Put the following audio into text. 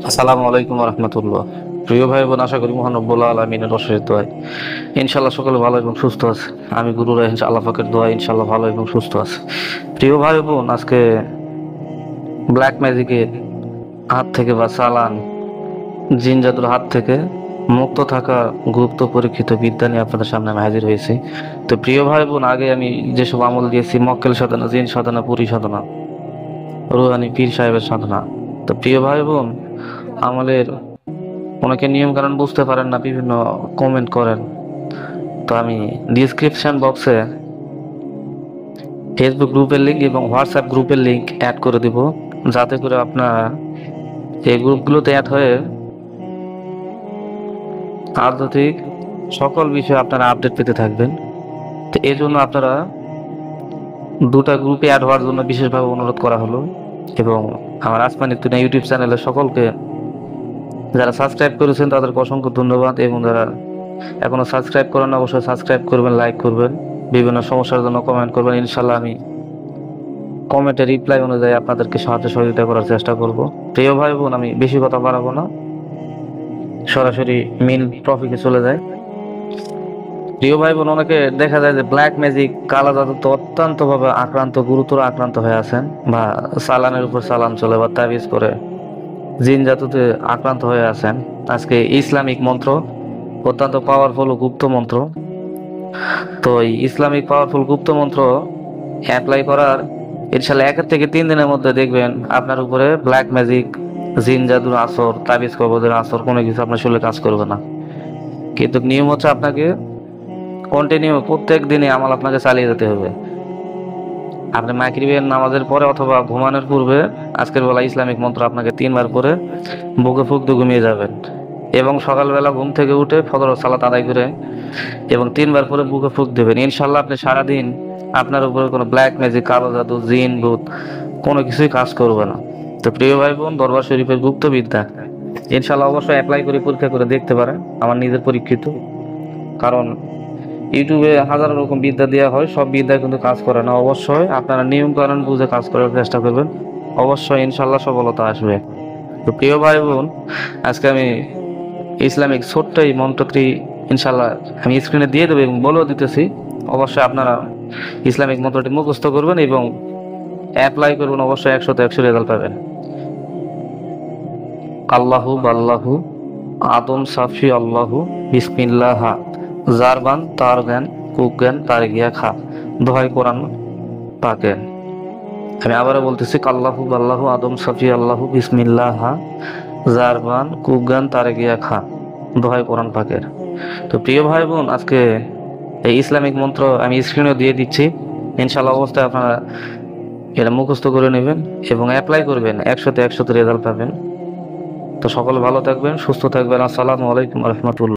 আসসালামু আলাইকুম রহমতুল্লাহ। প্রিয় ভাই বোন, আশা করি মহান রব্বুল আলামিনের অশেষ দোয়ায় ইনশাল্লাহ সকলে ভালো এবং সুস্থ আছে। আমি গুরু রাহেন আল্লাহ পাকের দোয়ায় ইনশাল্লাহ ভালো এবং সুস্থ আছে। প্রিয় ভাই বোন, আজকে ব্ল্যাক ম্যাজিকের হাত থেকে বা চালান, জিন জাদুর হাত থেকে মুক্ত থাকা গুপ্ত পরীক্ষিত বিদ্যা নিয়ে আপনাদের সামনে আমি হাজির হয়েছি। তো প্রিয় ভাই বোন, আগে আমি যেসব আমল দিয়েছি, মক্কেল সাধনা, জিন সাধনা, পুরী সাধনা, রুহানি পীর সাহেবের সাধনা। তো প্রিয় ভাই বোন, আমলের অনেকে নিয়ম কানুন বুঝতে পারেন না, বিভিন্ন কমেন্ট করেন। তো আমি ডিসক্রিপশন বক্সে ফেসবুক গ্রুপের লিংক এবং হোয়াটসঅ্যাপ গ্রুপের লিংক অ্যাড করে দিব, যাতে করে আপনারা এই গ্রুপগুলোতে অ্যাড হয়ে আধ্যাত্মিক সকল বিষয়ে আপনারা আপডেট পেতে থাকবেন। তো এই জন্য আপনারা দুটা গ্রুপে অ্যাড হওয়ার জন্য বিশেষভাবে অনুরোধ করা হলো। এবং আমার আসমানি দুনিয়া ইউটিউব চ্যানেলে সকলকে, যারা সাবস্ক্রাইব করেছেন তাদেরকে অসংখ্য ধন্যবাদ, এবং যারা এখনো সাবস্ক্রাইব করেন অবশ্যই সাবস্ক্রাইব করবেন, লাইক করবেন, বিভিন্ন সমস্যার জন্য কমেন্ট করবেন। ইনশাল্লাহ আমি কমেন্টের রিপ্লাই অনুযায়ী আপনাদেরকে সাহায্য সহযোগিতা করার চেষ্টা করব। প্রিয় ভাই বোন, আমি বেশি কথা বাড়াবো না, সরাসরি মেইন টপিকে চলে যায়। প্রিয় ভাই বোন, অনেকে দেখা যায় যে ব্ল্যাক ম্যাজিক, কালা জাদুতে অত্যন্ত ভাবে আক্রান্ত, গুরুতর আক্রান্ত হয়ে আছেন, বা চালানের উপর চালান চলে বা তাবিজ করে জিন জাদুতে আক্রান্ত হয়ে আছেন। আজকে ইসলামিক মন্ত্র, অত্যন্ত পাওয়ারফুল গুপ্ত মন্ত্র। তো এই ইসলামিক পাওয়ারফুল গুপ্ত মন্ত্র অ্যাপ্লাই করার ইনশাল্লাহ 1 থেকে 3 দিনের মধ্যে দেখবেন আপনার উপরে ব্ল্যাক ম্যাজিক, জিন জাদুর আসর, তাবিজ কবজের আসর কোনো কিছু আপনার শরীরে কাজ করবে না। কিন্তু নিয়ম হচ্ছে আপনাকে কন্টিনিউ প্রত্যেক দিনে আমল আপনাকে চালিয়ে যেতে হবে। আপনি মাগরিবের নামাজের পরে অথবা ঘুমানোর পূর্বে আজকের বেলা ইসলামিক মন্ত্র আপনাকে 3 বার করে বুকে ফুঁক দিয়ে ঘুমিয়ে যাবেন, এবং সকালবেলা ঘুম থেকে উঠে ফজর সালাত আদায় করে এবং 3 বার করে বুকে ফুঁক দেবেন। ইনশাল্লাহ আপনি সারাদিন আপনার উপরে কোনো ব্ল্যাক ম্যাজিক, কালো জাদু, জিন ভূত কোনো কিছুই কাজ করবে না। তো প্রিয় ভাই বোন, দরবার শরীফের গুপ্ত বিদ্যা ইনশাল্লাহ অবশ্যই অ্যাপ্লাই করে পরীক্ষা করে দেখতে পারেন, আমার নিজের পরীক্ষিত। কারণ ইউটিউবে হাজার রকম বিদ্যা দেওয়া হয়, সব বিদ্যা কিন্তু কাজ করে না। অবশ্যই আপনারা নিয়ম কানুন বুঝে কাজ করার চেষ্টা করবেন, অবশ্যই ইনশাল্লাহ সফলতা আসবে। তো প্রিয় ভাই বোন, আজকে আমি ইসলামিক ছোট্ট এই মন্ত্রটি ইনশাল্লাহ আমি স্ক্রিনে দিয়ে দেবো এবং বলেও দিতেছি। অবশ্যই আপনারা ইসলামিক মন্ত্রটি মুখস্থ করবেন এবং অ্যাপ্লাই করবেন, অবশ্যই 100-100 রেজাল্ট পাবেন। আল্লাহু বাল্লাহু আদম সাফি আল্লাহু বিসমিল্লাহ, জারবান তার জ্ঞান, কুজ্ঞান তার গিয়া খা, দোহাই কোরআন পাকের। আমি আবারও বলতেছি, আল্লাহু বাল্লাহু আদম সাফি আল্লাহু বিসমিল্লাহ, জারবান কুজ্ঞান তার গিয়া খা, দোহাই কোরআন পাকের। তো প্রিয় ভাই বোন, আজকে এই ইসলামিক মন্ত্র আমি স্ক্রিনে দিয়ে দিচ্ছি। ইনশাল্লাহ অবস্থায় আপনারা এটা মুখস্থ করে নেবেন এবং অ্যাপ্লাই করবেন, 100-100 রেজাল্ট পাবেন। তো সকলে ভালো থাকবেন, সুস্থ থাকবেন। আসসালামু আলাইকুম রহমতুল্লাহ।